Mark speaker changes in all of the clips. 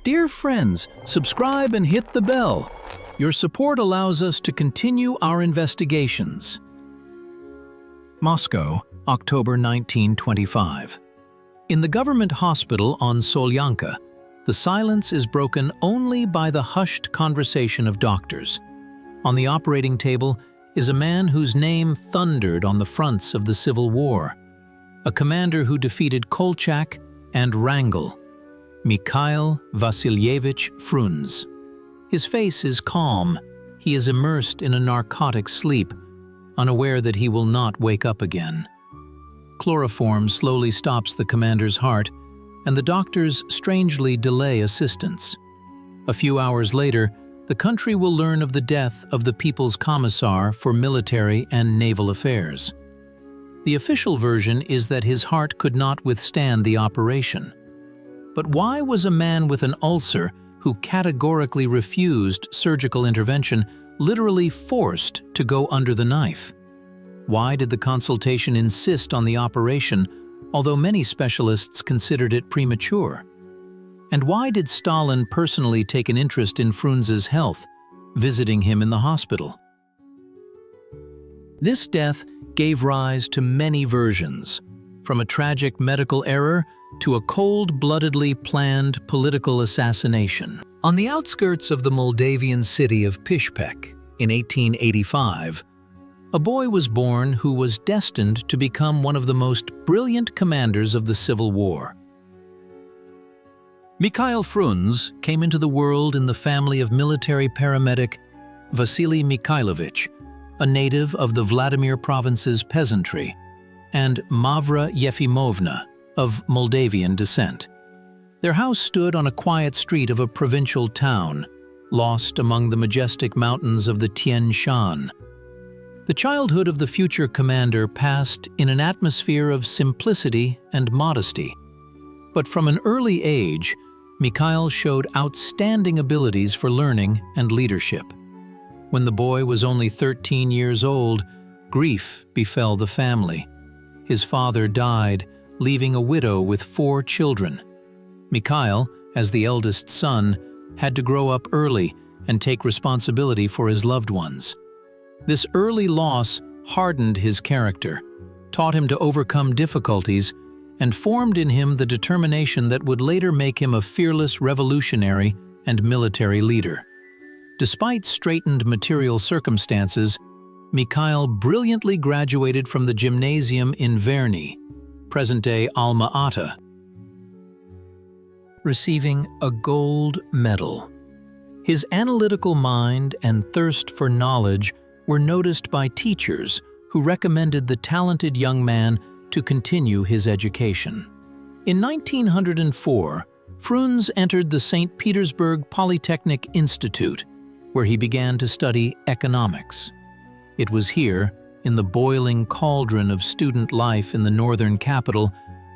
Speaker 1: Dear friends, subscribe and hit the bell. Your support allows us to continue our investigations. Moscow, October 1925. In the government hospital on Solyanka, the silence is broken only by the hushed conversation of doctors. On the operating table is a man whose name thundered on the fronts of the Civil War, a commander who defeated Kolchak and Wrangel, Mikhail Vasilyevich Frunze. His face is calm. He is immersed in a narcotic sleep, unaware that he will not wake up again. Chloroform slowly stops the commander's heart, and the doctors strangely delay assistance. A few hours later, the country will learn of the death of the People's Commissar for Military and Naval Affairs. The official version is that his heart could not withstand the operation. But why was a man with an ulcer who categorically refused surgical intervention literally forced to go under the knife? Why did the consultation insist on the operation, although many specialists considered it premature? And why did Stalin personally take an interest in Frunze's health, visiting him in the hospital? This death gave rise to many versions, from a tragic medical error to a cold-bloodedly planned political assassination. On the outskirts of the Moldavian city of Pishpek in 1885, a boy was born who was destined to become one of the most brilliant commanders of the Civil War. Mikhail Frunze came into the world in the family of military paramedic Vasily Mikhailovich, a native of the Vladimir province's peasantry, and Mavra Yefimovna, of Moldavian descent. Their house stood on a quiet street of a provincial town, lost among the majestic mountains of the Tien Shan. The childhood of the future commander passed in an atmosphere of simplicity and modesty. But from an early age, Mikhail showed outstanding abilities for learning and leadership. When the boy was only 13 years old, grief befell the family. His father died, leaving a widow with 4 children. Mikhail, as the eldest son, had to grow up early and take responsibility for his loved ones. This early loss hardened his character, taught him to overcome difficulties, and formed in him the determination that would later make him a fearless revolutionary and military leader. Despite straitened material circumstances, Mikhail brilliantly graduated from the gymnasium in Verny, present-day Alma-Ata, receiving a gold medal. His analytical mind and thirst for knowledge were noticed by teachers who recommended the talented young man to continue his education. In 1904, Frunze entered the St. Petersburg Polytechnic Institute, where he began to study economics. It was here, in the boiling cauldron of student life in the northern capital,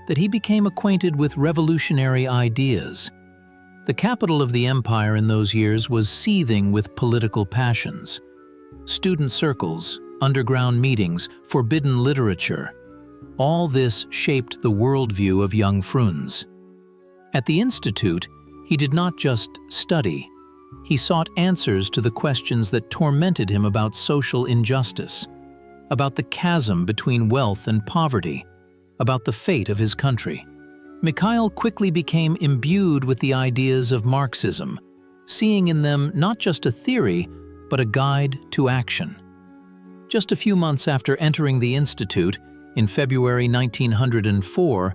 Speaker 1: that he became acquainted with revolutionary ideas. The capital of the empire in those years was seething with political passions. Student circles, underground meetings, forbidden literature. All this shaped the worldview of young Frunze. At the institute, he did not just study. He sought answers to the questions that tormented him about social injustice, about the chasm between wealth and poverty, about the fate of his country. Mikhail quickly became imbued with the ideas of Marxism, seeing in them not just a theory, but a guide to action. Just a few months after entering the institute, in February 1904,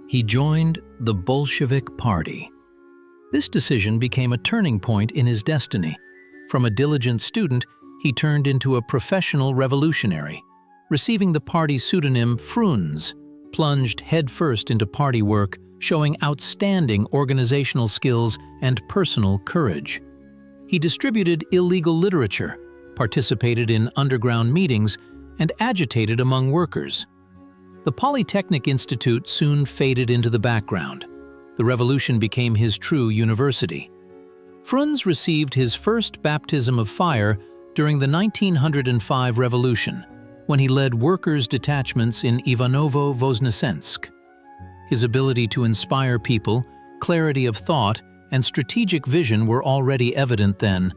Speaker 1: he joined the Bolshevik Party. This decision became a turning point in his destiny. From a diligent student, he turned into a professional revolutionary. Receiving the party pseudonym Frunze, plunged headfirst into party work, showing outstanding organizational skills and personal courage. He distributed illegal literature, participated in underground meetings, and agitated among workers. The Polytechnic Institute soon faded into the background. The revolution became his true university. Frunze received his first baptism of fire during the 1905 revolution, when he led workers' detachments in Ivanovo-Voznesensk. His ability to inspire people clarity of thought and strategic vision were already evident then,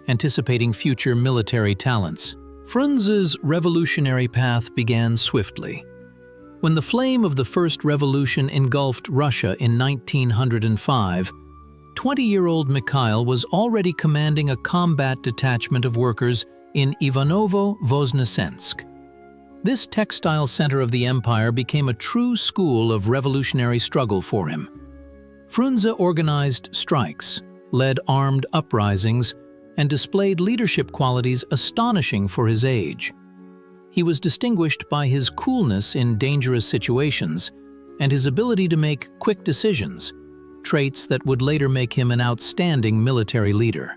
Speaker 1: anticipating future military talents. Frunze's revolutionary path began swiftly. When the flame of the First Revolution engulfed Russia in 1905, 20-year-old Mikhail was already commanding a combat detachment of workers in Ivanovo-Voznesensk. This textile center of the empire became a true school of revolutionary struggle for him. Frunze organized strikes, led armed uprisings, and displayed leadership qualities astonishing for his age. He was distinguished by his coolness in dangerous situations and his ability to make quick decisions, traits that would later make him an outstanding military leader.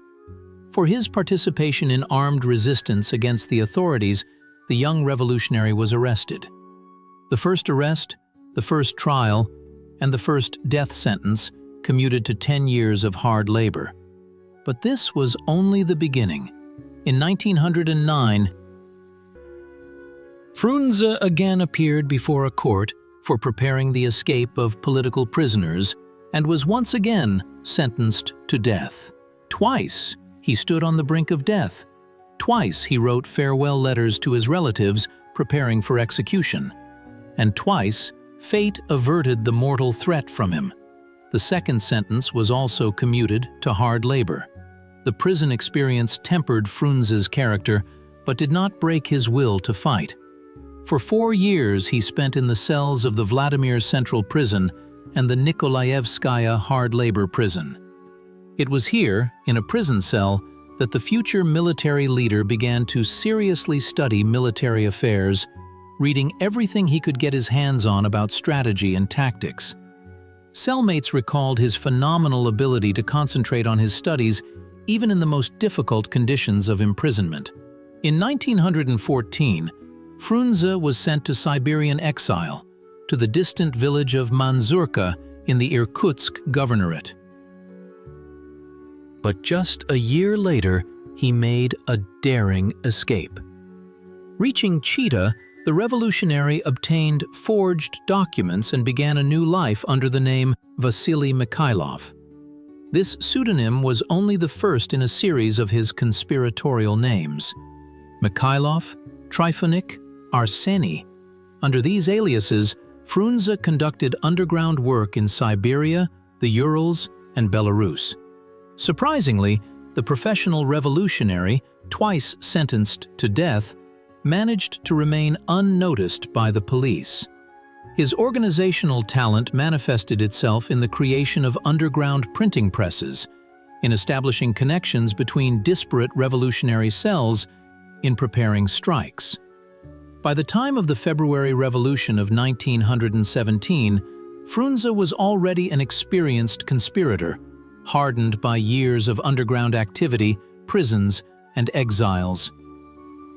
Speaker 1: For his participation in armed resistance against the authorities, the young revolutionary was arrested. The first arrest, the first trial, and the first death sentence commuted to 10 years of hard labor. But this was only the beginning. In 1909, Frunze again appeared before a court for preparing the escape of political prisoners and was once again sentenced to death. Twice he stood on the brink of death. Twice he wrote farewell letters to his relatives preparing for execution. And twice fate averted the mortal threat from him. The second sentence was also commuted to hard labor. The prison experience tempered Frunze's character, but did not break his will to fight. For 4 years he spent in the cells of the Vladimir Central Prison and the Nikolaevskaya hard labor prison. It was here, in a prison cell, that the future military leader began to seriously study military affairs, reading everything he could get his hands on about strategy and tactics. Cellmates recalled his phenomenal ability to concentrate on his studies even in the most difficult conditions of imprisonment. In 1914, Frunze was sent to Siberian exile, to the distant village of Manzurka in the Irkutsk governorate. But just a year later, he made a daring escape. Reaching Chita, the revolutionary obtained forged documents and began a new life under the name Vasily Mikhailov. This pseudonym was only the first in a series of his conspiratorial names. Mikhailov, Trifonik, Arseny. Under these aliases, Frunze conducted underground work in Siberia, the Urals, and Belarus. Surprisingly, the professional revolutionary, twice sentenced to death, managed to remain unnoticed by the police. His organizational talent manifested itself in the creation of underground printing presses, in establishing connections between disparate revolutionary cells, in preparing strikes. By the time of the February Revolution of 1917, Frunze was already an experienced conspirator, hardened by years of underground activity, prisons, and exiles.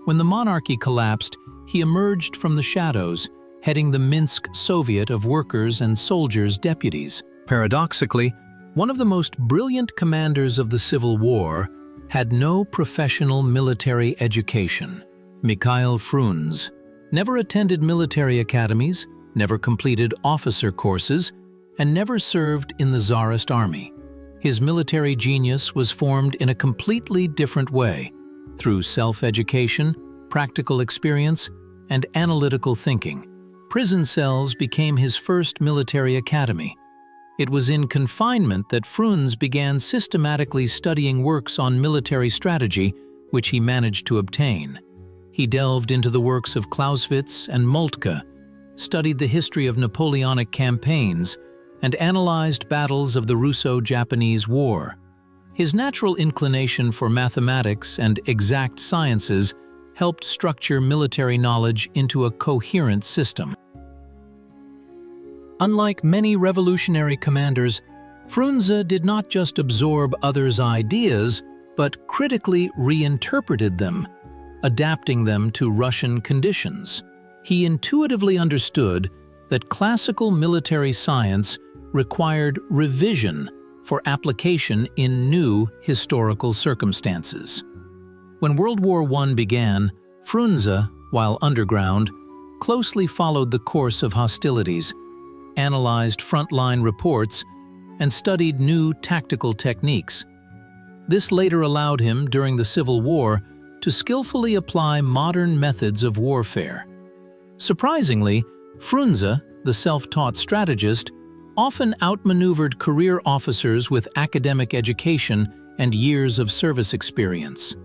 Speaker 1: When the monarchy collapsed, he emerged from the shadows, heading the Minsk Soviet of Workers' and Soldiers' Deputies. Paradoxically, one of the most brilliant commanders of the Civil War had no professional military education. Mikhail Frunze never attended military academies, never completed officer courses, and never served in the Tsarist army. His military genius was formed in a completely different way, through self-education, practical experience, and analytical thinking. Prison cells became his first military academy. It was in confinement that Frunze began systematically studying works on military strategy, which he managed to obtain. He delved into the works of Clausewitz and Moltke, studied the history of Napoleonic campaigns, and analyzed battles of the Russo-Japanese War. His natural inclination for mathematics and exact sciences helped structure military knowledge into a coherent system. Unlike many revolutionary commanders, Frunze did not just absorb others' ideas, but critically reinterpreted them, adapting them to Russian conditions. He intuitively understood that classical military science required revision for application in new historical circumstances. When World War I began, Frunze, while underground, closely followed the course of hostilities, analyzed frontline reports, and studied new tactical techniques. This later allowed him, during the Civil War, to skillfully apply modern methods of warfare. Surprisingly, Frunze, the self-taught strategist, often outmaneuvered career officers with academic education and years of service experience.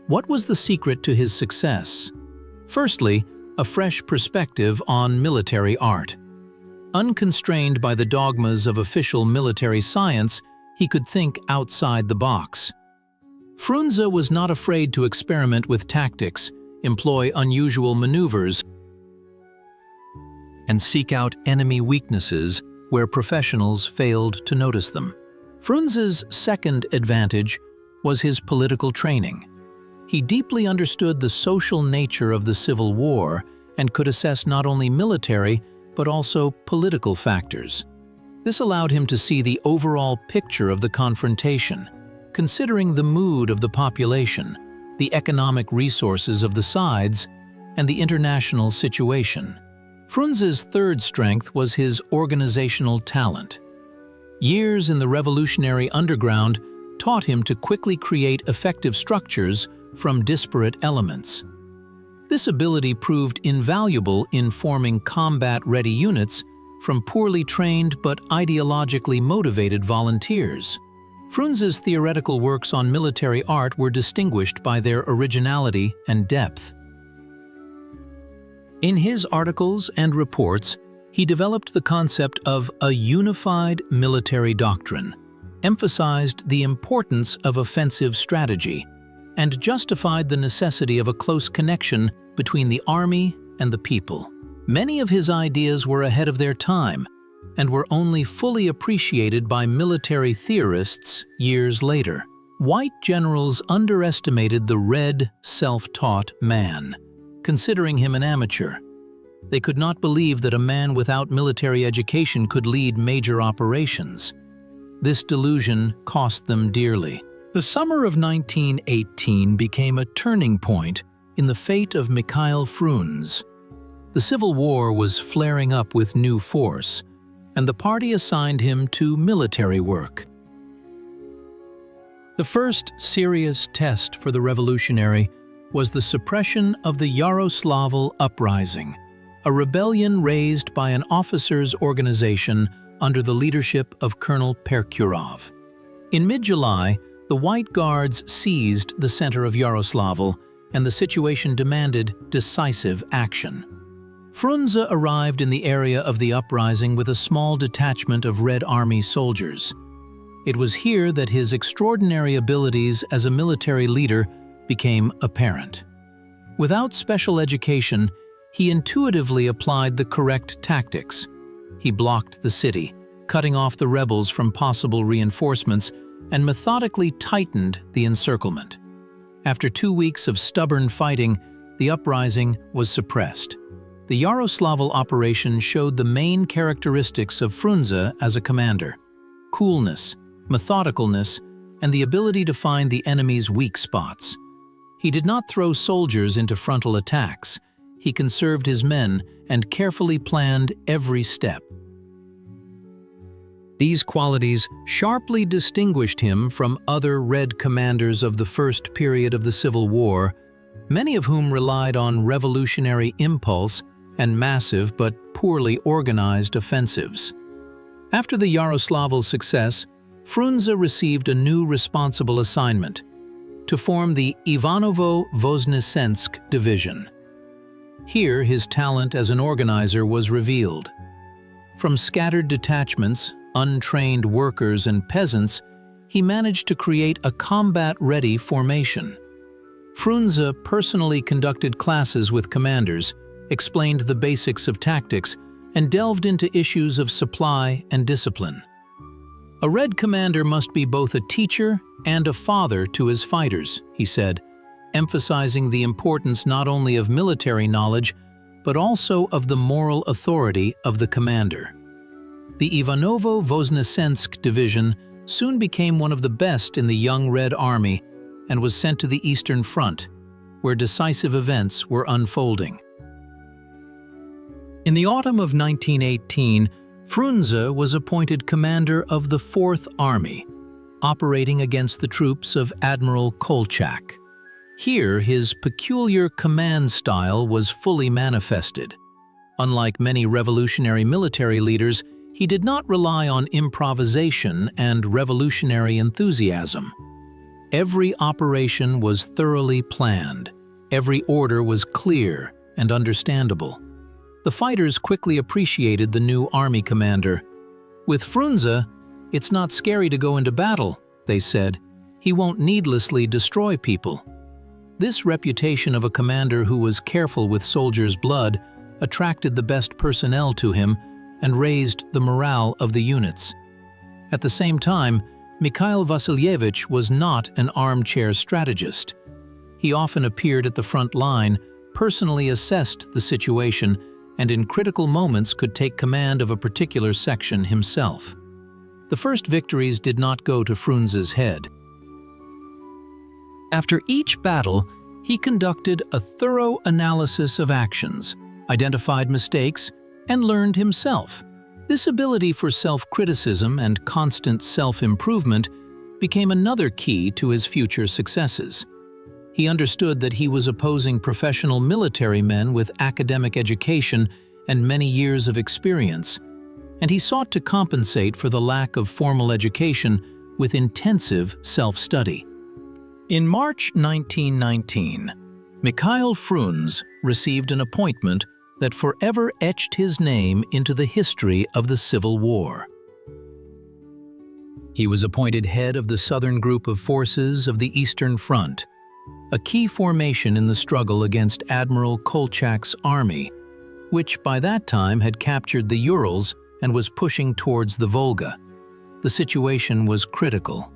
Speaker 1: What was the secret to his success? Firstly, a fresh perspective on military art. Unconstrained by the dogmas of official military science, he could think outside the box. Frunze was not afraid to experiment with tactics, employ unusual maneuvers, and seek out enemy weaknesses where professionals failed to notice them. Frunze's second advantage was his political training. He deeply understood the social nature of the Civil War and could assess not only military but also political factors. This allowed him to see the overall picture of the confrontation, considering the mood of the population, the economic resources of the sides, and the international situation. Frunze's third strength was his organizational talent. Years in the revolutionary underground taught him to quickly create effective structures from disparate elements. This ability proved invaluable in forming combat-ready units from poorly trained but ideologically motivated volunteers. Frunze's theoretical works on military art were distinguished by their originality and depth. In his articles and reports, he developed the concept of a unified military doctrine, emphasized the importance of offensive strategy, and justified the necessity of a close connection between the army and the people. Many of his ideas were ahead of their time and were only fully appreciated by military theorists years later. White generals underestimated the red, self-taught man, considering him an amateur. They could not believe that a man without military education could lead major operations. This delusion cost them dearly. The summer of 1918 became a turning point in the fate of Mikhail Frunze. The Civil War was flaring up with new force, and the party assigned him to military work. The first serious test for the revolutionary was the suppression of the Yaroslavl uprising, a rebellion raised by an officers' organization under the leadership of Colonel Perkurov. In mid-July, the White Guards seized the center of Yaroslavl, and the situation demanded decisive action. Frunze arrived in the area of the uprising with a small detachment of Red Army soldiers. It was here that his extraordinary abilities as a military leader became apparent. Without special education, he intuitively applied the correct tactics. He blocked the city, cutting off the rebels from possible reinforcements, and methodically tightened the encirclement. After 2 weeks of stubborn fighting, the uprising was suppressed. The Yaroslavl operation showed the main characteristics of Frunze as a commander: coolness, methodicalness, and the ability to find the enemy's weak spots. He did not throw soldiers into frontal attacks. He conserved his men and carefully planned every step. These qualities sharply distinguished him from other Red commanders of the first period of the Civil War, many of whom relied on revolutionary impulse and massive but poorly organized offensives. After the Yaroslavl success, Frunze received a new responsible assignment: to form the Ivanovo-Voznesensk division. Here, his talent as an organizer was revealed. From scattered detachments, untrained workers, and peasants, he managed to create a combat-ready formation. Frunze personally conducted classes with commanders, explained the basics of tactics, and delved into issues of supply and discipline. A Red commander must be both a teacher and a father to his fighters, he said, emphasizing the importance not only of military knowledge, but also of the moral authority of the commander. The Ivanovo-Voznesensk division soon became one of the best in the young Red Army and was sent to the Eastern Front, where decisive events were unfolding. In the autumn of 1918, Frunze was appointed commander of the Fourth Army, operating against the troops of Admiral Kolchak. Here, his peculiar command style was fully manifested. Unlike many revolutionary military leaders, he did not rely on improvisation and revolutionary enthusiasm. Every operation was thoroughly planned. Every order was clear and understandable. The fighters quickly appreciated the new army commander. With Frunze, "It's not scary to go into battle," they said. "He won't needlessly destroy people." This reputation of a commander who was careful with soldiers' blood attracted the best personnel to him and raised the morale of the units. At the same time, Mikhail Vasilyevich was not an armchair strategist. He often appeared at the front line, personally assessed the situation, and in critical moments could take command of a particular section himself. The first victories did not go to Frunze's head. After each battle, he conducted a thorough analysis of actions, identified mistakes, and learned himself. This ability for self-criticism and constant self-improvement became another key to his future successes. He understood that he was opposing professional military men with academic education and many years of experience, and he sought to compensate for the lack of formal education with intensive self-study. In March 1919, Mikhail Frunze received an appointment that forever etched his name into the history of the Civil War. He was appointed head of the Southern Group of Forces of the Eastern Front, a key formation in the struggle against Admiral Kolchak's army, which by that time had captured the Urals and was pushing towards the Volga. The situation was critical.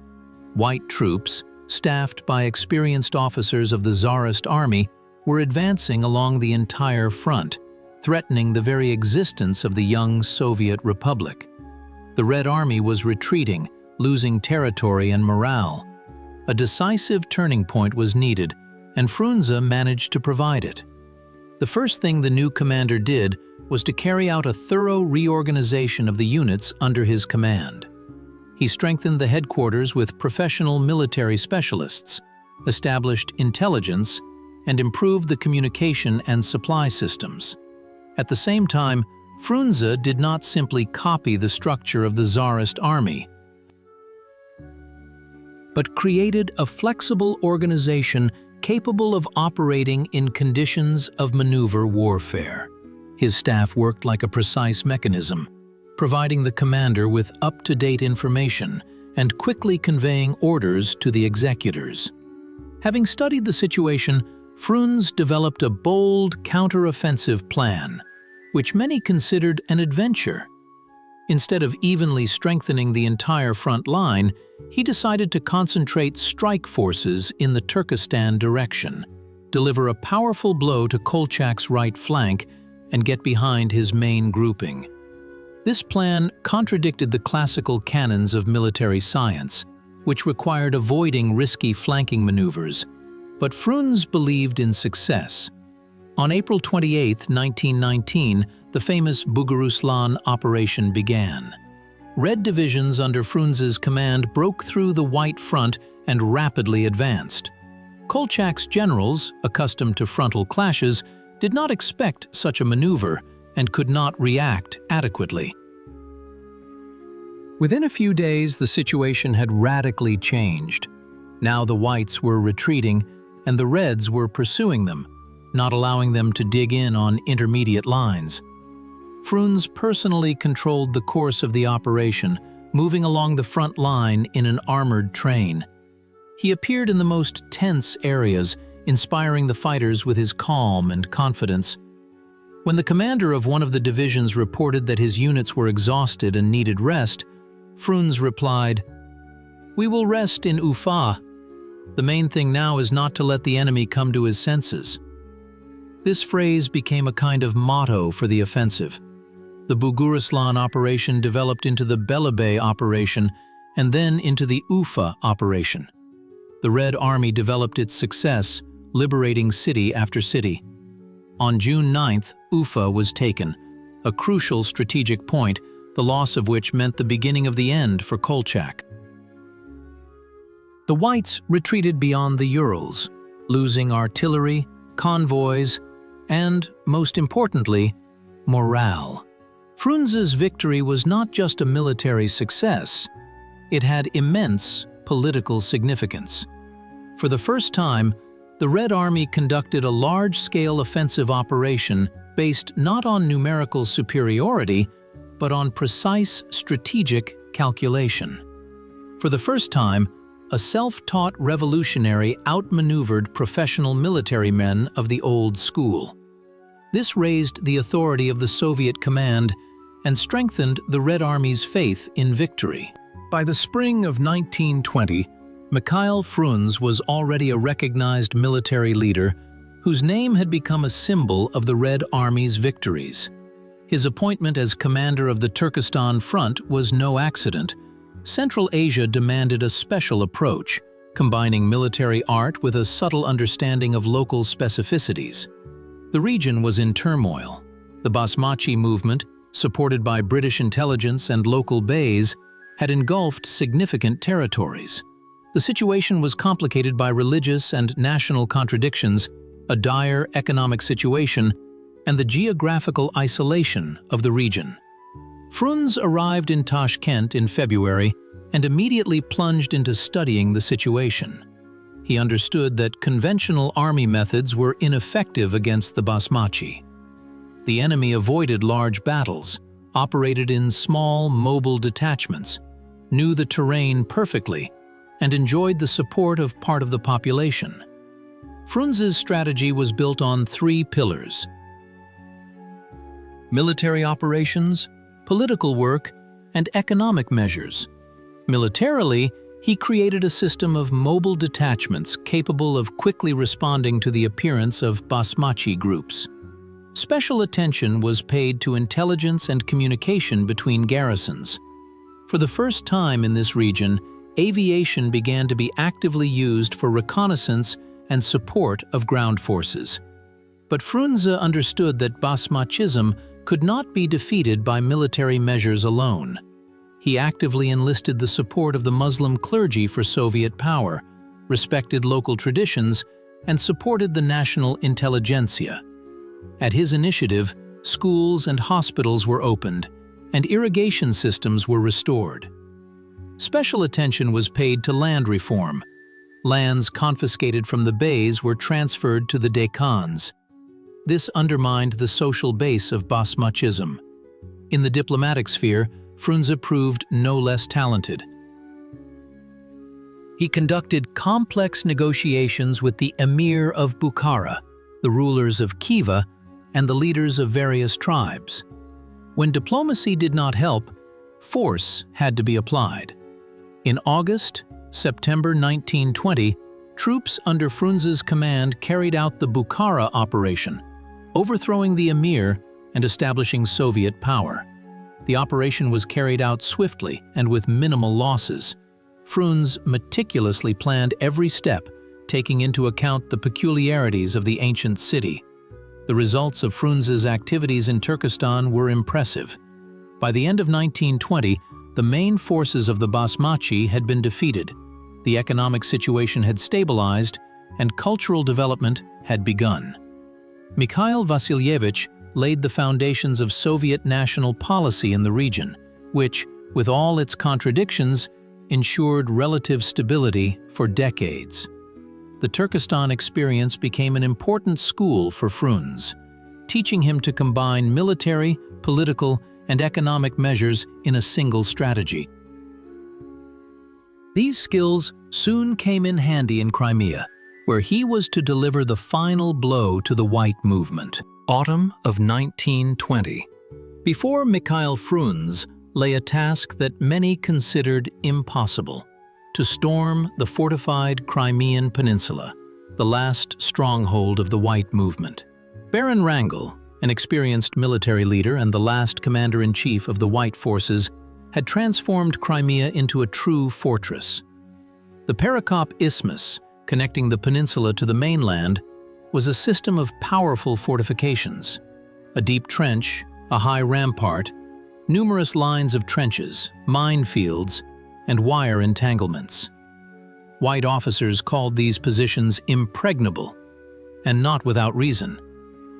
Speaker 1: White troops, staffed by experienced officers of the Tsarist army, were advancing along the entire front, threatening the very existence of the young Soviet Republic. The Red Army was retreating, losing territory and morale. A decisive turning point was needed, and Frunze managed to provide it. The first thing the new commander did was to carry out a thorough reorganization of the units under his command. He strengthened the headquarters with professional military specialists, established intelligence, and improved the communication and supply systems. At the same time, Frunze did not simply copy the structure of the Tsarist army, but created a flexible organization capable of operating in conditions of maneuver warfare. His staff worked like a precise mechanism, providing the commander with up-to-date information and quickly conveying orders to the executors. Having studied the situation, Frunze developed a bold counter-offensive plan, which many considered an adventure. Instead of evenly strengthening the entire front line, he decided to concentrate strike forces in the Turkestan direction, deliver a powerful blow to Kolchak's right flank, and get behind his main grouping. This plan contradicted the classical canons of military science, which required avoiding risky flanking maneuvers, but Frunze believed in success. On April 28, 1919, the famous Buguruslan operation began. Red divisions under Frunze's command broke through the White Front and rapidly advanced. Kolchak's generals, accustomed to frontal clashes, did not expect such a maneuver and could not react adequately. Within a few days, the situation had radically changed. Now the Whites were retreating, and the Reds were pursuing them, not allowing them to dig in on intermediate lines. Frunze personally controlled the course of the operation, moving along the front line in an armored train. He appeared in the most tense areas, inspiring the fighters with his calm and confidence. When the commander of one of the divisions reported that his units were exhausted and needed rest, Frunze replied, "We will rest in Ufa. The main thing now is not to let the enemy come to his senses." This phrase became a kind of motto for the offensive. The Buguruslan operation developed into the Belebey operation and then into the Ufa operation. The Red Army developed its success, liberating city after city. On June 9th, Ufa was taken, a crucial strategic point, the loss of which meant the beginning of the end for Kolchak. The Whites retreated beyond the Urals, losing artillery, convoys, and, most importantly, morale. Frunze's victory was not just a military success, it had immense political significance. For the first time, the Red Army conducted a large-scale offensive operation based not on numerical superiority, but on precise strategic calculation. For the first time, a self-taught revolutionary outmaneuvered professional military men of the old school. This raised the authority of the Soviet command and strengthened the Red Army's faith in victory. By the spring of 1920, Mikhail Frunze was already a recognized military leader whose name had become a symbol of the Red Army's victories. His appointment as commander of the Turkestan Front was no accident. Central Asia demanded a special approach, combining military art with a subtle understanding of local specificities. The region was in turmoil. The Basmachi movement, supported by British intelligence and local beys, had engulfed significant territories. The situation was complicated by religious and national contradictions, a dire economic situation, and the geographical isolation of the region. Frunze arrived in Tashkent in February and immediately plunged into studying the situation. He understood that conventional army methods were ineffective against the Basmachi. The enemy avoided large battles, operated in small, mobile detachments, knew the terrain perfectly, and enjoyed the support of part of the population. Frunze's strategy was built on three pillars: military operations, political work, and economic measures. Militarily, he created a system of mobile detachments capable of quickly responding to the appearance of Basmachi groups. Special attention was paid to intelligence and communication between garrisons. For the first time in this region, aviation began to be actively used for reconnaissance and support of ground forces. But Frunze understood that Basmachism could not be defeated by military measures alone. He actively enlisted the support of the Muslim clergy for Soviet power, respected local traditions, and supported the national intelligentsia. At his initiative, schools and hospitals were opened, and irrigation systems were restored. Special attention was paid to land reform. Lands confiscated from the beys were transferred to the Deccans. This undermined the social base of Basmachism. In the diplomatic sphere, Frunze proved no less talented. He conducted complex negotiations with the Emir of Bukhara, the rulers of Khiva, and the leaders of various tribes. When diplomacy did not help, force had to be applied. In August-September 1920, troops under Frunze's command carried out the Bukhara operation, overthrowing the emir and establishing Soviet power. The operation was carried out swiftly and with minimal losses. Frunze meticulously planned every step, taking into account the peculiarities of the ancient city. The results of Frunze's activities in Turkestan were impressive. By the end of 1920, the main forces of the Basmachi had been defeated, the economic situation had stabilized, and cultural development had begun. Mikhail Vasilyevich laid the foundations of Soviet national policy in the region, which, with all its contradictions, ensured relative stability for decades. The Turkestan experience became an important school for Frunze, teaching him to combine military, political, and economic measures in a single strategy. These skills soon came in handy in Crimea, where he was to deliver the final blow to the White movement. Autumn of 1920. Before Mikhail Frunze lay a task that many considered impossible: to storm the fortified Crimean Peninsula, the last stronghold of the White movement. Baron Wrangel, an experienced military leader and the last commander-in-chief of the White forces, had transformed Crimea into a true fortress. The Perekop Isthmus, connecting the peninsula to the mainland, was a system of powerful fortifications. A deep trench, a high rampart, numerous lines of trenches, minefields, and wire entanglements. White officers called these positions impregnable, and not without reason.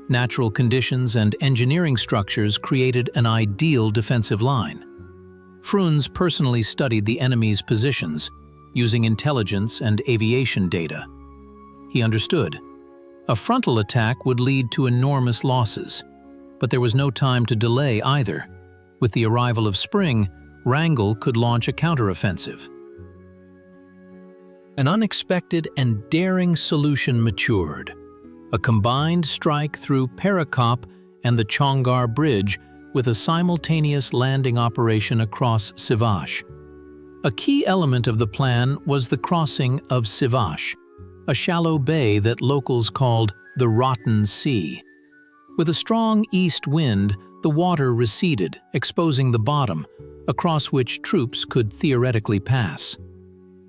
Speaker 1: Natural conditions and engineering structures created an ideal defensive line. Frunze personally studied the enemy's positions, using intelligence and aviation data. He understood. A frontal attack would lead to enormous losses, but there was no time to delay either. With the arrival of spring, Wrangel could launch a counteroffensive. An unexpected and daring solution matured. A combined strike through Perekop and the Conqueror bridge with a simultaneous landing operation across Sivas. A key element of the plan was the crossing of Sivas, a shallow bay that locals called the Rotten Sea. With a strong east wind, the water receded, exposing the bottom, across which troops could theoretically pass.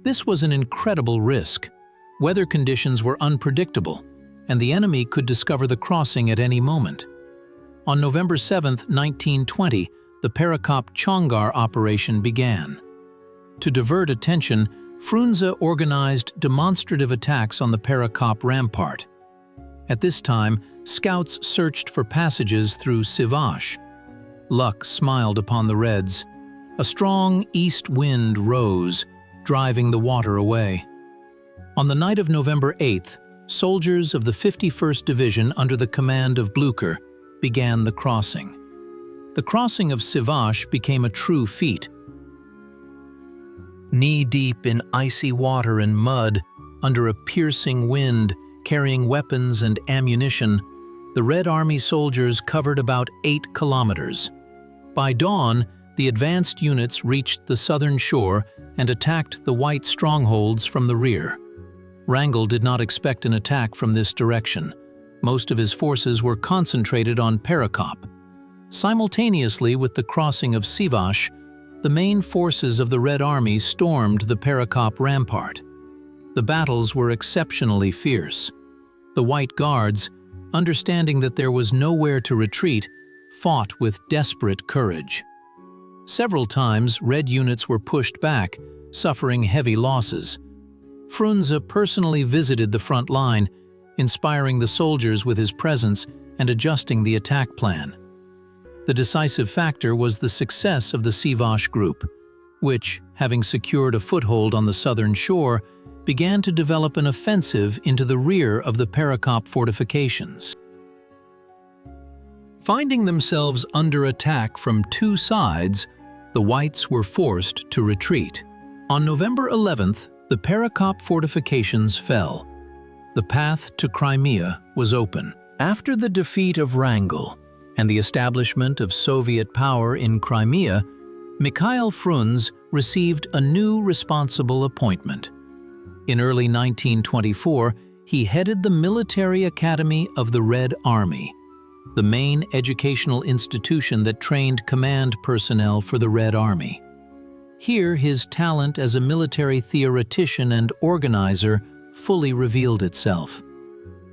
Speaker 1: This was an incredible risk. Weather conditions were unpredictable, and the enemy could discover the crossing at any moment. On November 7, 1920, the Perekop-Conqueror operation began. To divert attention, Frunze organized demonstrative attacks on the Perekop rampart. At this time, scouts searched for passages through Sivas. Luck smiled upon the Reds. A strong east wind rose, driving the water away. On the night of November 8th, soldiers of the 51st Division under the command of Blücher began the crossing. The crossing of Sivas became a true feat. Knee-deep in icy water and mud, under a piercing wind, carrying weapons and ammunition, the Red Army soldiers covered about 8 kilometers. By dawn, the advanced units reached the southern shore and attacked the White strongholds from the rear. Wrangel did not expect an attack from this direction. Most of his forces were concentrated on Perekop. Simultaneously with the crossing of Sivas, the main forces of the Red Army stormed the Perekop rampart. The battles were exceptionally fierce. The White Guards, understanding that there was nowhere to retreat, fought with desperate courage. Several times, Red units were pushed back, suffering heavy losses. Frunze personally visited the front line, inspiring the soldiers with his presence and adjusting the attack plan. The decisive factor was the success of the Sivas group, which, having secured a foothold on the southern shore, began to develop an offensive into the rear of the Perekop fortifications. Finding themselves under attack from two sides, the Whites were forced to retreat. On November 11th, the Perekop fortifications fell. The path to Crimea was open. After the defeat of Wrangel and the establishment of Soviet power in Crimea, Mikhail Frunze received a new responsible appointment. In early 1924, he headed the Military Academy of the Red Army, the main educational institution that trained command personnel for the Red Army. Here, his talent as a military theoretician and organizer fully revealed itself.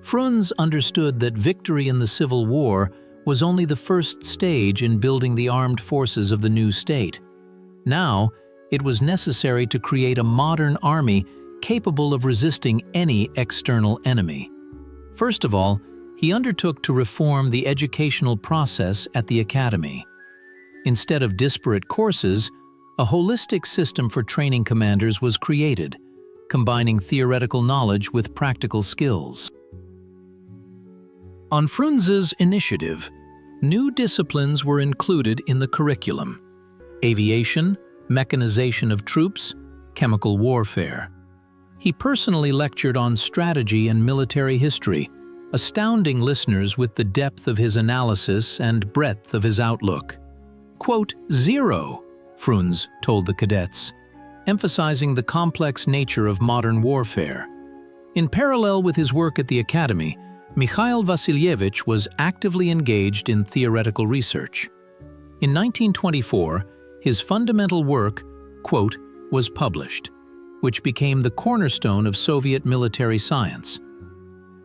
Speaker 1: Frunze understood that victory in the Civil War was only the first stage in building the armed forces of the new state. Now, it was necessary to create a modern army capable of resisting any external enemy. First of all, he undertook to reform the educational process at the academy. Instead of disparate courses, a holistic system for training commanders was created, combining theoretical knowledge with practical skills. On Frunze's initiative, new disciplines were included in the curriculum: aviation, mechanization of troops, chemical warfare. He personally lectured on strategy and military history, astounding listeners with the depth of his analysis and breadth of his outlook. Quote, "Zero," Frunze told the cadets, emphasizing the complex nature of modern warfare. In parallel with his work at the academy, Mikhail Vasilyevich was actively engaged in theoretical research. In 1924, his fundamental work, quote, was published, which became the cornerstone of Soviet military science.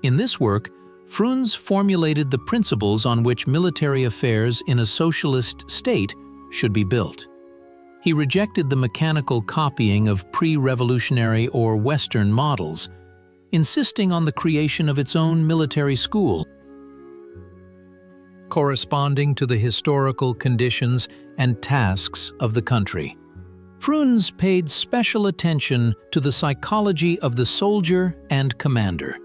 Speaker 1: In this work, Frunze formulated the principles on which military affairs in a socialist state should be built. He rejected the mechanical copying of pre-revolutionary or Western models, insisting on the creation of its own military school, corresponding to the historical conditions and tasks of the country. Frunze paid special attention to the psychology of the soldier and commander.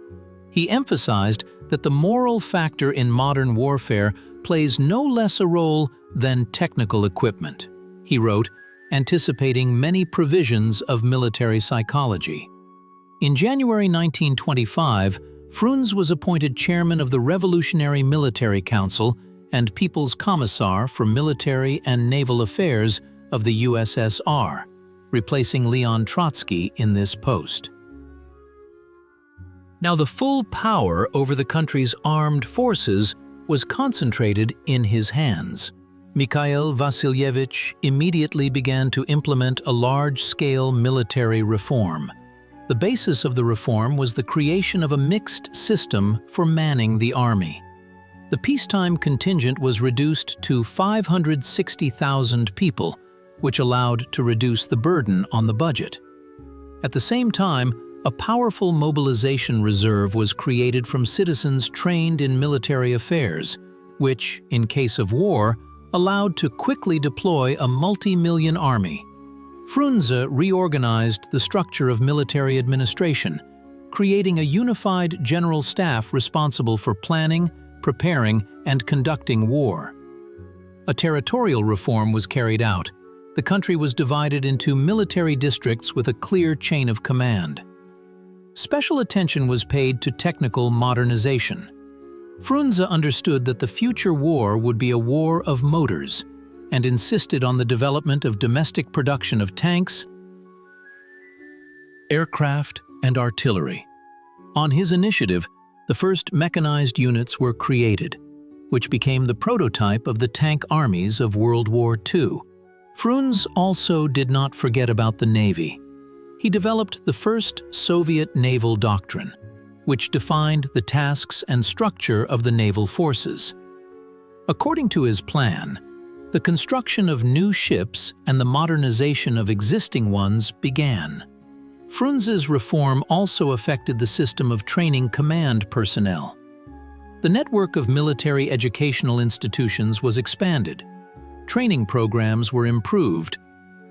Speaker 1: He emphasized that the moral factor in modern warfare plays no less a role than technical equipment. He wrote, anticipating many provisions of military psychology. In January 1925, Frunze was appointed chairman of the Revolutionary Military Council and People's Commissar for Military and Naval Affairs of the USSR, replacing Leon Trotsky in this post. Now, the full power over the country's armed forces was concentrated in his hands. Mikhail Vasilyevich immediately began to implement a large-scale military reform. The basis of the reform was the creation of a mixed system for manning the army. The peacetime contingent was reduced to 560,000 people, which allowed to reduce the burden on the budget. At the same time, a powerful mobilization reserve was created from citizens trained in military affairs, which, in case of war, allowed to quickly deploy a multi-million army. Frunze reorganized the structure of military administration, creating a unified general staff responsible for planning, preparing, and conducting war. A territorial reform was carried out. The country was divided into military districts with a clear chain of command. Special attention was paid to technical modernization. Frunze understood that the future war would be a war of motors and insisted on the development of domestic production of tanks, aircraft, and artillery. On his initiative, the first mechanized units were created, which became the prototype of the tank armies of World War II. Frunze also did not forget about the Navy. He developed the first Soviet naval doctrine, which defined the tasks and structure of the naval forces. According to his plan, the construction of new ships and the modernization of existing ones began. Frunze's reform also affected the system of training command personnel. The network of military educational institutions was expanded, training programs were improved,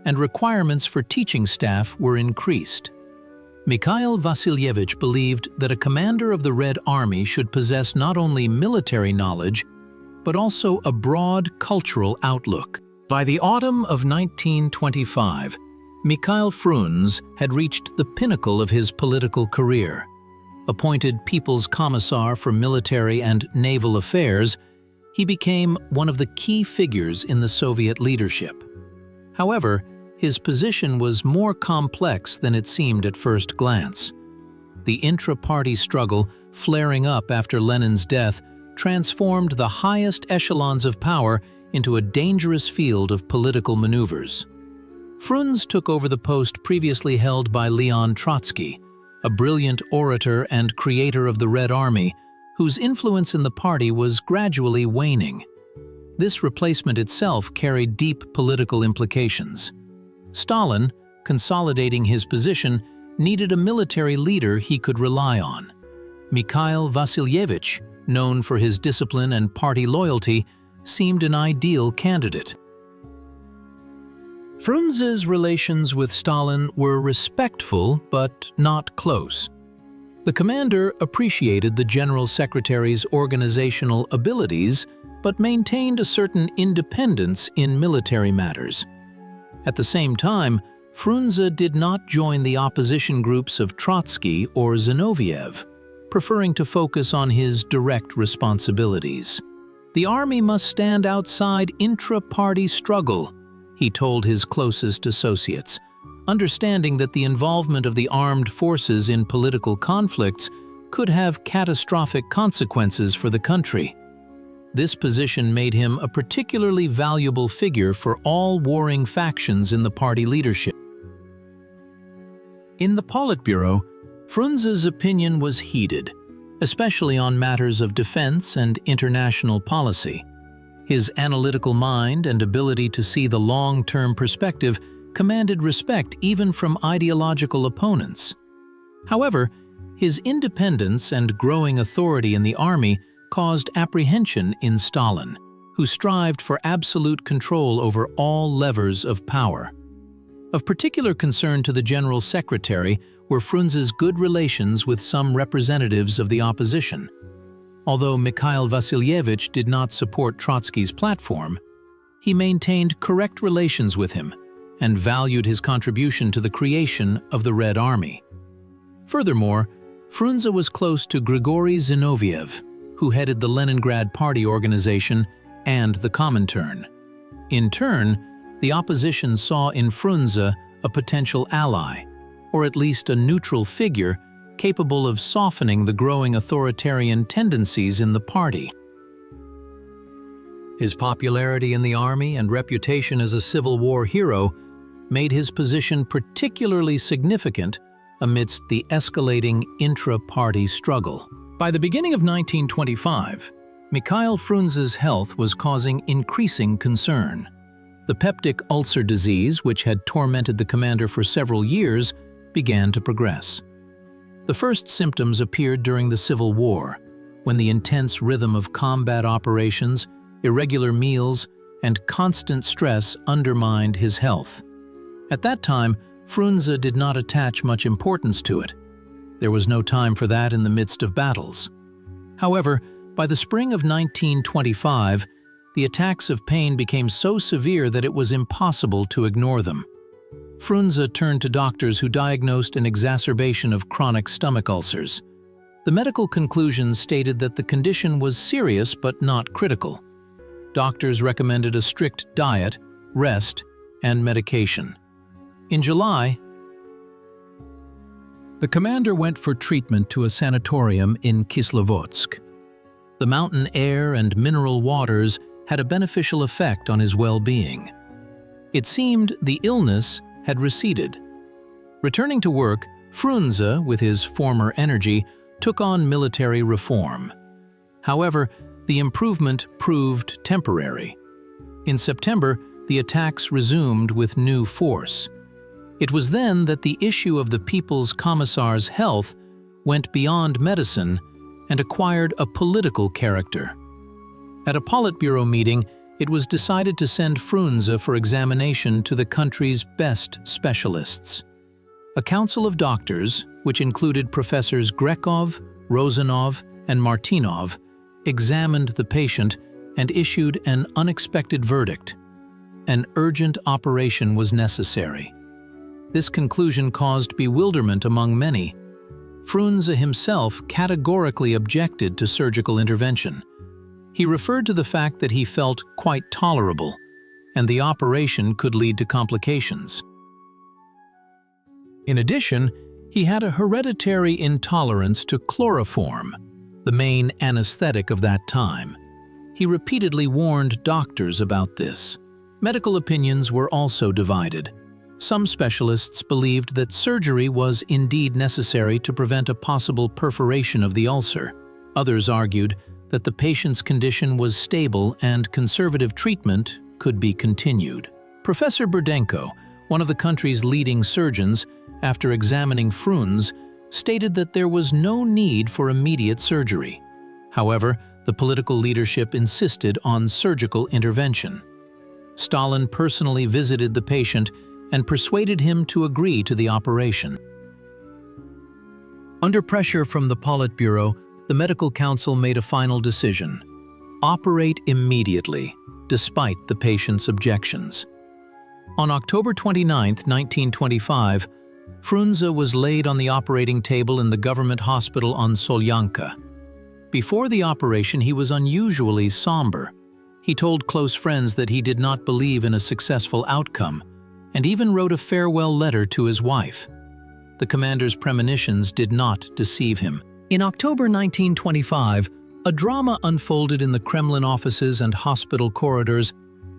Speaker 1: and requirements for teaching staff were increased. Mikhail Vasilyevich believed that a commander of the Red Army should possess not only military knowledge, but also a broad cultural outlook. By the autumn of 1925, Mikhail Frunze had reached the pinnacle of his political career. Appointed People's Commissar for Military and Naval Affairs, he became one of the key figures in the Soviet leadership. However, his position was more complex than it seemed at first glance. The intra-party struggle, flaring up after Lenin's death, transformed the highest echelons of power into a dangerous field of political maneuvers. Frunze took over the post previously held by Leon Trotsky, a brilliant orator and creator of the Red Army, whose influence in the party was gradually waning. This replacement itself carried deep political implications. Stalin, consolidating his position, needed a military leader he could rely on. Mikhail Vasilyevich, known for his discipline and party loyalty, seemed an ideal candidate. Frunze's relations with Stalin were respectful but not close. The commander appreciated the general secretary's organizational abilities but maintained a certain independence in military matters. At the same time, Frunze did not join the opposition groups of Trotsky or Zinoviev, preferring to focus on his direct responsibilities. "The army must stand outside intra-party struggle," he told his closest associates, understanding that the involvement of the armed forces in political conflicts could have catastrophic consequences for the country. This position made him a particularly valuable figure for all warring factions in the party leadership. In the Politburo, Frunze's opinion was heeded, especially on matters of defense and international policy. His analytical mind and ability to see the long-term perspective commanded respect even from ideological opponents. However, his independence and growing authority in the army caused apprehension in Stalin, who strived for absolute control over all levers of power. Of particular concern to the General Secretary were Frunze's good relations with some representatives of the opposition. Although Mikhail Vasilyevich did not support Trotsky's platform, he maintained correct relations with him and valued his contribution to the creation of the Red Army. Furthermore, Frunze was close to Grigory Zinoviev, who headed the Leningrad Party organization and the Comintern. In turn, the opposition saw in Frunze a potential ally, or at least a neutral figure capable of softening the growing authoritarian tendencies in the party. His popularity in the army and reputation as a Civil War hero made his position particularly significant amidst the escalating intra-party struggle. By the beginning of 1925, Mikhail Frunze's health was causing increasing concern. The peptic ulcer disease, which had tormented the commander for several years, began to progress. The first symptoms appeared during the Civil War, when the intense rhythm of combat operations, irregular meals, and constant stress undermined his health. At that time, Frunze did not attach much importance to it. There was no time for that in the midst of battles. However, by the spring of 1925, the attacks of pain became so severe that it was impossible to ignore them. Frunze turned to doctors who diagnosed an exacerbation of chronic stomach ulcers. The medical conclusions stated that the condition was serious but not critical. Doctors recommended a strict diet, rest, and medication. In July, the commander went for treatment to a sanatorium in Kislovodsk. The mountain air and mineral waters had a beneficial effect on his well-being. It seemed the illness had receded. Returning to work, Frunze, with his former energy, took on military reform. However, the improvement proved temporary. In September, the attacks resumed with new force. It was then that the issue of the People's Commissar's health went beyond medicine and acquired a political character. At a Politburo meeting, it was decided to send Frunze for examination to the country's best specialists. A council of doctors, which included Professors Grekov, Rozanov, and Martinov, examined the patient and issued an unexpected verdict. An urgent operation was necessary. This conclusion caused bewilderment among many. Frunze himself categorically objected to surgical intervention. He referred to the fact that he felt quite tolerable, and the operation could lead to complications. In addition, he had a hereditary intolerance to chloroform, the main anesthetic of that time. He repeatedly warned doctors about this. Medical opinions were also divided. Some specialists believed that surgery was indeed necessary to prevent a possible perforation of the ulcer. Others argued that the patient's condition was stable and conservative treatment could be continued. Professor Burdenko, one of the country's leading surgeons, after examining Frunze, stated that there was no need for immediate surgery. However, the political leadership insisted on surgical intervention. Stalin personally visited the patient and persuaded him to agree to the operation. Under pressure from the Politburo, the medical council made a final decision: operate immediately, despite the patient's objections. On October 29, 1925, Frunze was laid on the operating table in the government hospital on Solyanka. Before the operation, he was unusually somber. He told close friends that he did not believe in a successful outcome, and even wrote a farewell letter to his wife. The commander's premonitions did not deceive him. In October 1925, a drama unfolded in the Kremlin offices and hospital corridors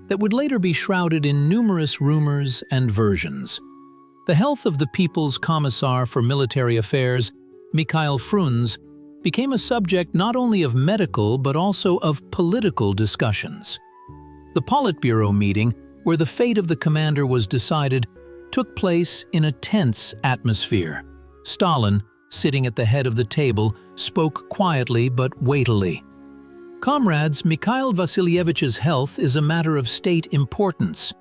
Speaker 1: that would later be shrouded in numerous rumors and versions. The health of the People's Commissar for Military Affairs, Mikhail Frunze, became a subject not only of medical but also of political discussions. The Politburo meeting, where the fate of the commander was decided, took place in a tense atmosphere. Stalin, sitting at the head of the table, spoke quietly but weightily. "Comrades, Mikhail Vasilyevich's health is a matter of state importance.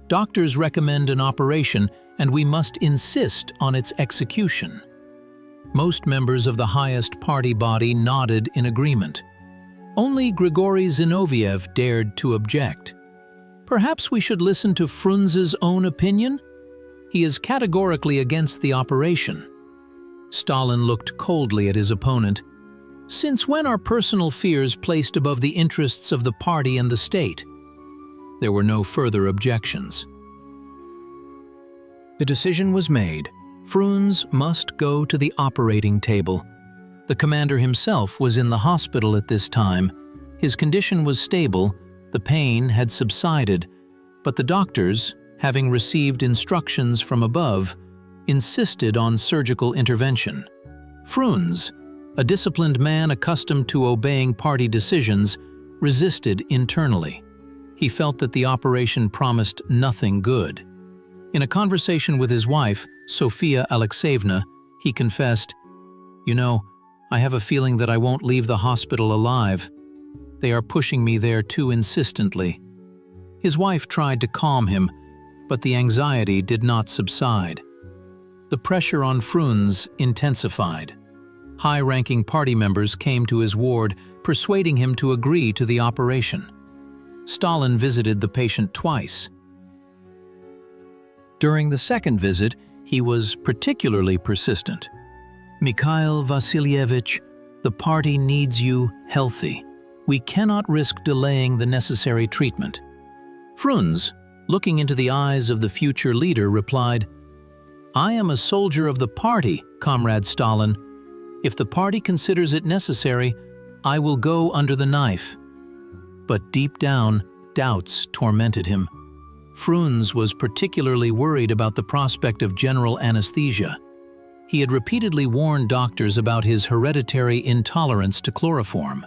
Speaker 1: Doctors recommend an operation, and we must insist on its execution." Most members of the highest party body nodded in agreement. Only Grigory Zinoviev dared to object. "Perhaps we should listen to Frunze's own opinion? He is categorically against the operation." Stalin looked coldly at his opponent. "Since when are personal fears placed above the interests of the party and the state?" There were no further objections. The decision was made. Frunze must go to the operating table. The commander himself was in the hospital at this time. His condition was stable, the pain had subsided, but the doctors, having received instructions from above, insisted on surgical intervention. Frunze, a disciplined man accustomed to obeying party decisions, resisted internally. He felt that the operation promised nothing good. In a conversation with his wife, Sofia Alexeyevna, he confessed, "You know, I have a feeling that I won't leave the hospital alive. They are pushing me there too insistently." His wife tried to calm him, but the anxiety did not subside. The pressure on Frunze intensified. High-ranking party members came to his ward, persuading him to agree to the operation. Stalin visited the patient twice. During the second visit, he was particularly persistent. "Mikhail Vasilyevich, the party needs you healthy. We cannot risk delaying the necessary treatment." Frunze, looking into the eyes of the future leader, replied, "I am a soldier of the party, Comrade Stalin. If the party considers it necessary, I will go under the knife." But deep down, doubts tormented him. Frunze was particularly worried about the prospect of general anesthesia. He had repeatedly warned doctors about his hereditary intolerance to chloroform.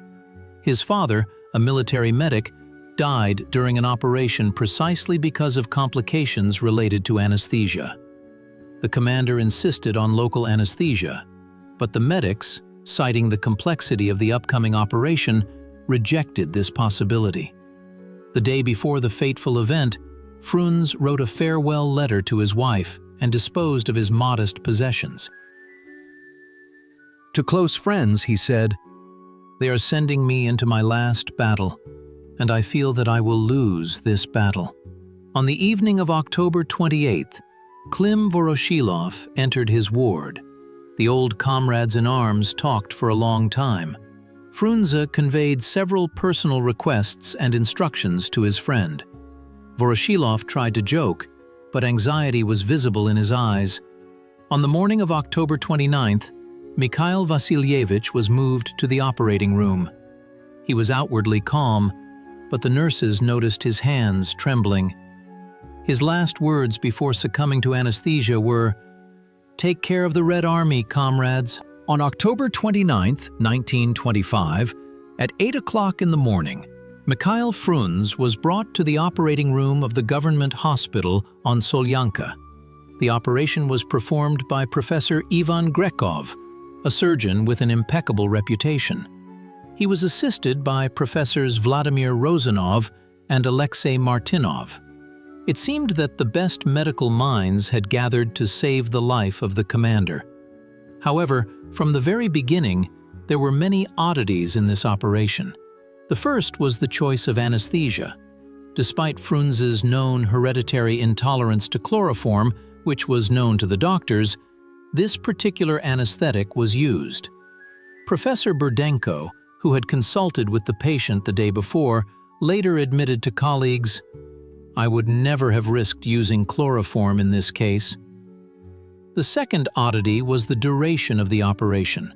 Speaker 1: His father, a military medic, died during an operation precisely because of complications related to anesthesia. The commander insisted on local anesthesia, but the medics, citing the complexity of the upcoming operation, rejected this possibility. The day before the fateful event, Frunze wrote a farewell letter to his wife and disposed of his modest possessions. To close friends, he said, "They are sending me into my last battle, and I feel that I will lose this battle." On the evening of October 28th, Klim Voroshilov entered his ward. The old comrades in arms talked for a long time. Frunze conveyed several personal requests and instructions to his friend. Voroshilov tried to joke, but anxiety was visible in his eyes. On the morning of October 29th, Mikhail Vasilyevich was moved to the operating room. He was outwardly calm, but the nurses noticed his hands trembling. His last words before succumbing to anesthesia were, "Take care of the Red Army, comrades." On October 29, 1925, at 8 o'clock in the morning, Mikhail Frunze was brought to the operating room of the government hospital on Solyanka. The operation was performed by Professor Ivan Grekov, a surgeon with an impeccable reputation. He was assisted by Professors Vladimir Rozanov and Alexei Martinov. It seemed that the best medical minds had gathered to save the life of the commander. However, from the very beginning, there were many oddities in this operation. The first was the choice of anesthesia. Despite Frunze's known hereditary intolerance to chloroform, which was known to the doctors, this particular anesthetic was used. Professor Burdenko, who had consulted with the patient the day before, later admitted to colleagues, "I would never have risked using chloroform in this case." The second oddity was the duration of the operation.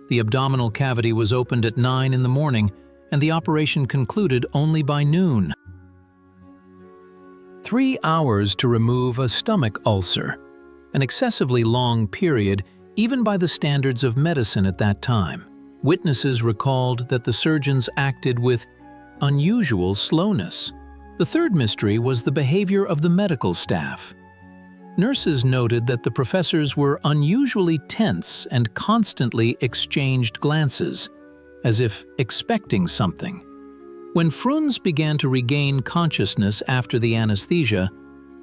Speaker 1: The abdominal cavity was opened at 9 in the morning, and the operation concluded only by noon. 3 hours to remove a stomach ulcer, an excessively long period even by the standards of medicine at that time. Witnesses recalled that the surgeons acted with unusual slowness. The third mystery was the behavior of the medical staff. Nurses noted that the professors were unusually tense and constantly exchanged glances, as if expecting something. When Frunze began to regain consciousness after the anesthesia,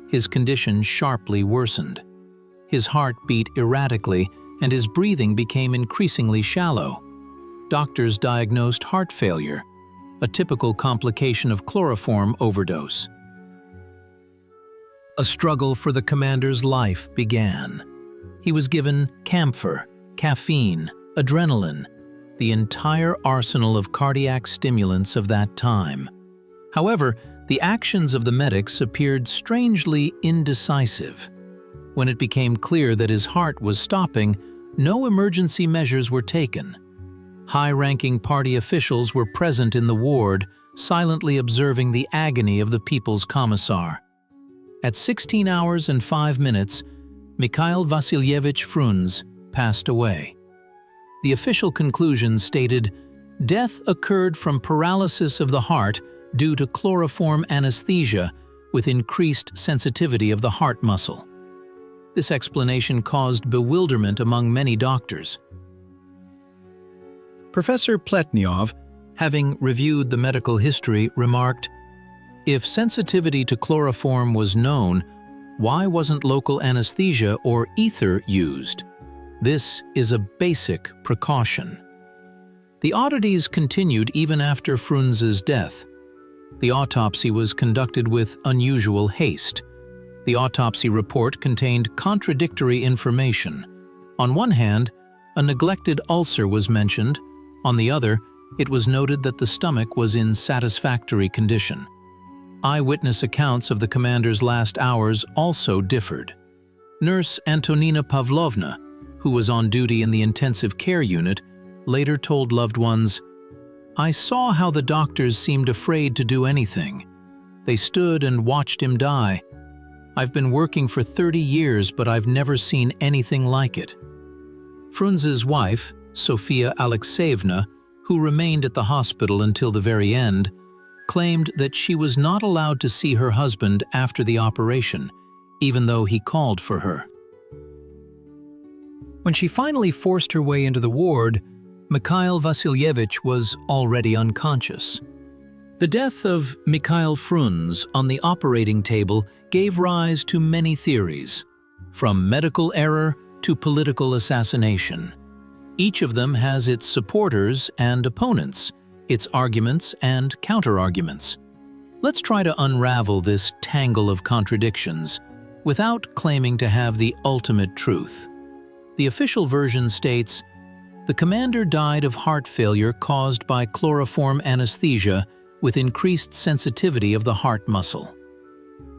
Speaker 1: his condition sharply worsened. His heart beat erratically, and his breathing became increasingly shallow. Doctors diagnosed heart failure, a typical complication of chloroform overdose. A struggle for the commander's life began. He was given camphor, caffeine, adrenaline, the entire arsenal of cardiac stimulants of that time. However, the actions of the medics appeared strangely indecisive. When it became clear that his heart was stopping, no emergency measures were taken. High-ranking party officials were present in the ward, silently observing the agony of the people's commissar. At 16 hours and 5 minutes, Mikhail Vasilyevich Frunze passed away. The official conclusion stated, "Death occurred from paralysis of the heart due to chloroform anesthesia with increased sensitivity of the heart muscle." This explanation caused bewilderment among many doctors. Professor Pletnyov, having reviewed the medical history, remarked, "If sensitivity to chloroform was known, why wasn't local anesthesia or ether used? This is a basic precaution." The oddities continued even after Frunze's death. The autopsy was conducted with unusual haste. The autopsy report contained contradictory information. On one hand, a neglected ulcer was mentioned. On the other, it was noted that the stomach was in satisfactory condition. Eyewitness accounts of the commander's last hours also differed. Nurse Antonina Pavlovna, who was on duty in the intensive care unit, later told loved ones, "I saw how the doctors seemed afraid to do anything. They stood and watched him die. I've been working for 30 years, but I've never seen anything like it." Frunze's wife, Sofia Alexeyevna, who remained at the hospital until the very end, claimed that she was not allowed to see her husband after the operation, even though he called for her. When she finally forced her way into the ward, Mikhail Vasilyevich was already unconscious. The death of Mikhail Frunze on the operating table gave rise to many theories, from medical error to political assassination. Each of them has its supporters and opponents, its arguments and counter-arguments. Let's try to unravel this tangle of contradictions without claiming to have the ultimate truth. The official version states, "The commander died of heart failure caused by chloroform anesthesia with increased sensitivity of the heart muscle."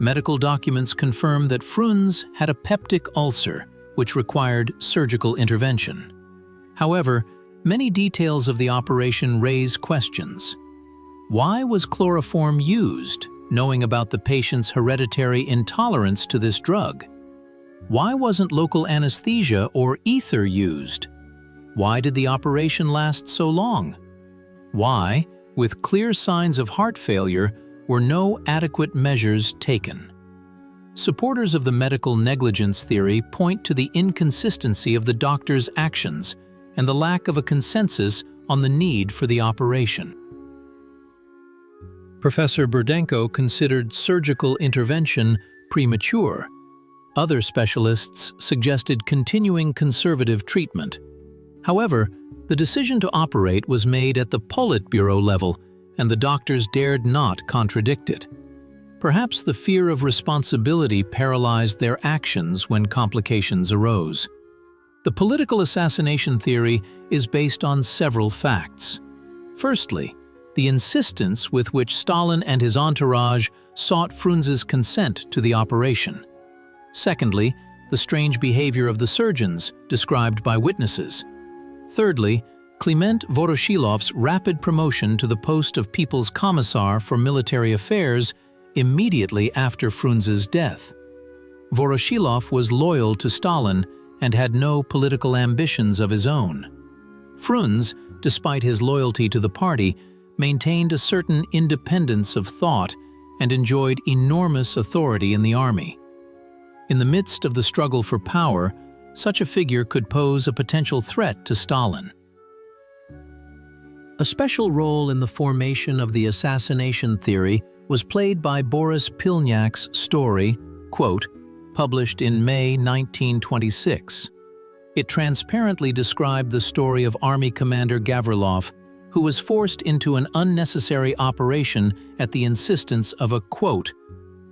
Speaker 1: Medical documents confirm that Frunze had a peptic ulcer, which required surgical intervention. However, many details of the operation raise questions. Why was chloroform used, knowing about the patient's hereditary intolerance to this drug? Why wasn't local anesthesia or ether used? Why did the operation last so long? Why, with clear signs of heart failure, were no adequate measures taken? Supporters of the medical negligence theory point to the inconsistency of the doctor's actions and the lack of a consensus on the need for the operation. Professor Burdenko considered surgical intervention premature. Other specialists suggested continuing conservative treatment. However, the decision to operate was made at the Politburo level, and the doctors dared not contradict it. Perhaps the fear of responsibility paralyzed their actions when complications arose. The political assassination theory is based on several facts. Firstly, the insistence with which Stalin and his entourage sought Frunze's consent to the operation. Secondly, the strange behavior of the surgeons, described by witnesses. Thirdly, Kliment Voroshilov's rapid promotion to the post of People's Commissar for Military Affairs immediately after Frunze's death. Voroshilov was loyal to Stalin and had no political ambitions of his own. Frunze, despite his loyalty to the party, maintained a certain independence of thought and enjoyed enormous authority in the army. In the midst of the struggle for power, such a figure could pose a potential threat to Stalin. A special role in the formation of the assassination theory was played by Boris Pilniak's story, quote, published in May 1926. It transparently described the story of Army Commander Gavrilov, who was forced into an unnecessary operation at the insistence of a, quote,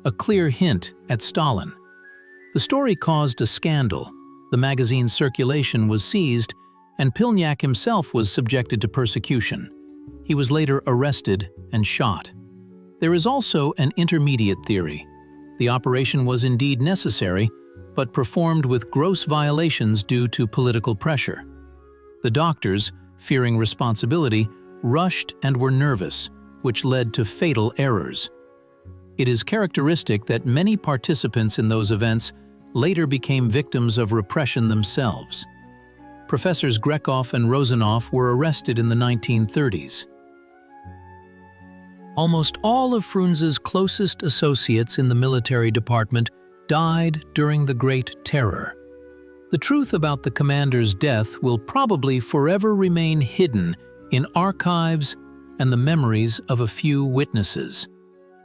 Speaker 1: a clear hint at Stalin. The story caused a scandal. The magazine's circulation was seized, and Pilniak himself was subjected to persecution. He was later arrested and shot. There is also an intermediate theory. The operation was indeed necessary, but performed with gross violations due to political pressure. The doctors, fearing responsibility, rushed and were nervous, which led to fatal errors. It is characteristic that many participants in those events later became victims of repression themselves. Professors Grekov and Rozanov were arrested in the 1930s. Almost all of Frunze's closest associates in the military department died during the Great Terror. The truth about the commander's death will probably forever remain hidden in archives and the memories of a few witnesses.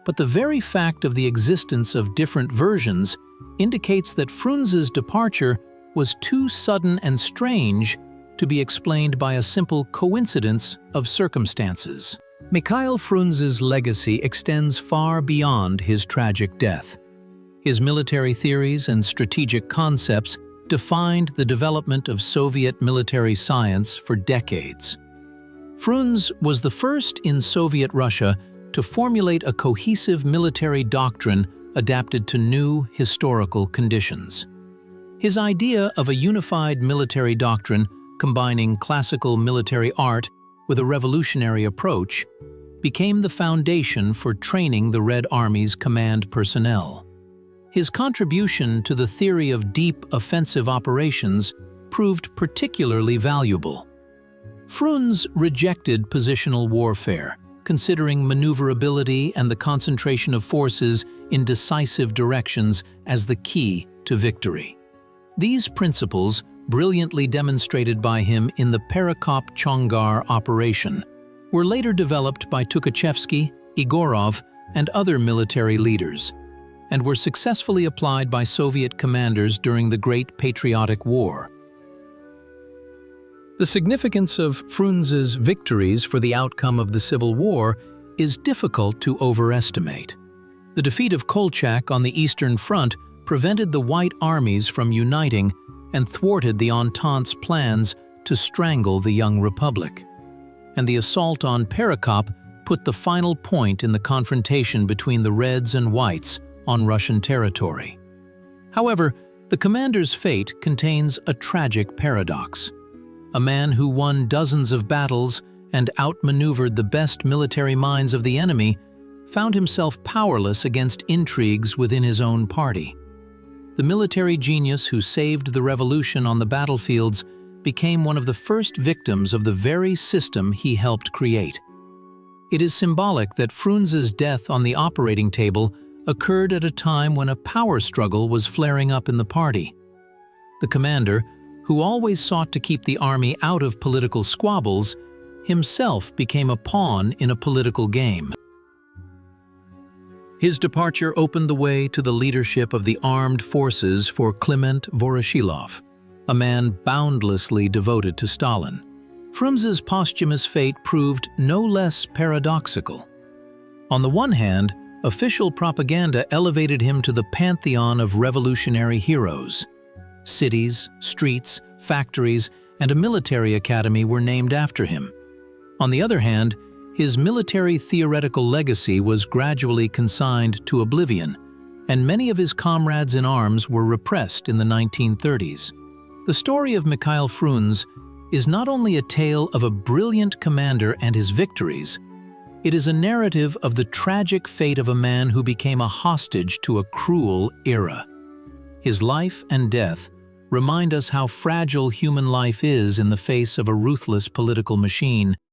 Speaker 1: But the very fact of the existence of different versions indicates that Frunze's departure was too sudden and strange to be explained by a simple coincidence of circumstances. Mikhail Frunze's legacy extends far beyond his tragic death. His military theories and strategic concepts defined the development of Soviet military science for decades. Frunze was the first in Soviet Russia to formulate a cohesive military doctrine adapted to new historical conditions. His idea of a unified military doctrine combining classical military art with a revolutionary approach became the foundation for training the Red Army's command personnel. His contribution to the theory of deep offensive operations proved particularly valuable. Frunze rejected positional warfare, considering maneuverability and the concentration of forces in decisive directions as the key to victory. These principles, brilliantly demonstrated by him in the Perekop-Chongar operation, were later developed by Tukhachevsky, Igorov, and other military leaders, and were successfully applied by Soviet commanders during the Great Patriotic War. The significance of Frunze's victories for the outcome of the Civil War is difficult to overestimate. The defeat of Kolchak on the Eastern Front prevented the White armies from uniting and thwarted the Entente's plans to strangle the young republic. And the assault on Perekop put the final point in the confrontation between the Reds and Whites on Russian territory. However, the commander's fate contains a tragic paradox. A man who won dozens of battles and outmaneuvered the best military minds of the enemy found himself powerless against intrigues within his own party. The military genius who saved the revolution on the battlefields became one of the first victims of the very system he helped create. It is symbolic that Frunze's death on the operating table occurred at a time when a power struggle was flaring up in the party. The commander, who always sought to keep the army out of political squabbles, himself became a pawn in a political game. His departure opened the way to the leadership of the armed forces for Kliment Voroshilov, a man boundlessly devoted to Stalin. Frunze's posthumous fate proved no less paradoxical. On the one hand, official propaganda elevated him to the pantheon of revolutionary heroes. Cities, streets, factories, and a military academy were named after him. On the other hand, his military theoretical legacy was gradually consigned to oblivion, and many of his comrades in arms were repressed in the 1930s. The story of Mikhail Frunze is not only a tale of a brilliant commander and his victories, it is a narrative of the tragic fate of a man who became a hostage to a cruel era. His life and death remind us how fragile human life is in the face of a ruthless political machine